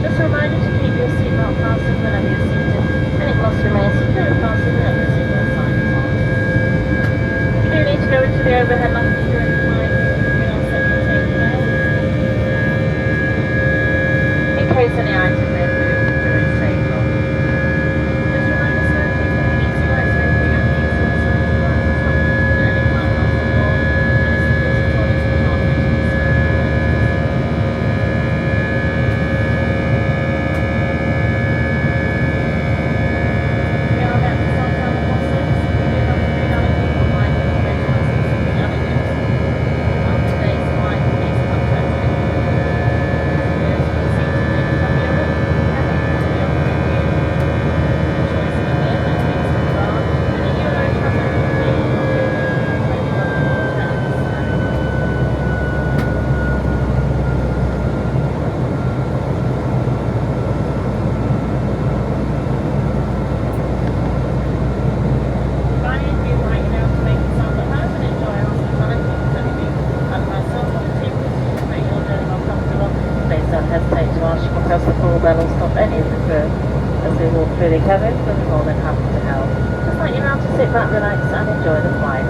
Just a reminder to keep your seatbelt fastened whenever you're seated, and it must remain securely fastened whenever the seatbelt sign is on. You do need to go into the overhead lounge during the flight. We ask that you take care. In case any items may be moved during takeoff. Just a reminder, sir, keep the easy lights open and the easy lights on the right top at any time whilst on board, and it's important to always be on the We are about to start our bus service. We do have 3 allergies on line with specialized specific allergens. On today's flight, please contact me. Those who are seated in from Europe, cabin will be offering you a choice of a meal and drinks from the bar, and a Euro traveller will be offering you plenty of water and a snack. Finally, we would like you now to make yourself at home and enjoy our hospitality facility. And myself and the team will to make your journey more comfortable. Please don't hesitate to ask what else the full bell or stop any of the crew as they walk through the cabin, but we're more than happy to help. Just like you now to sit back, relax and enjoy the flight.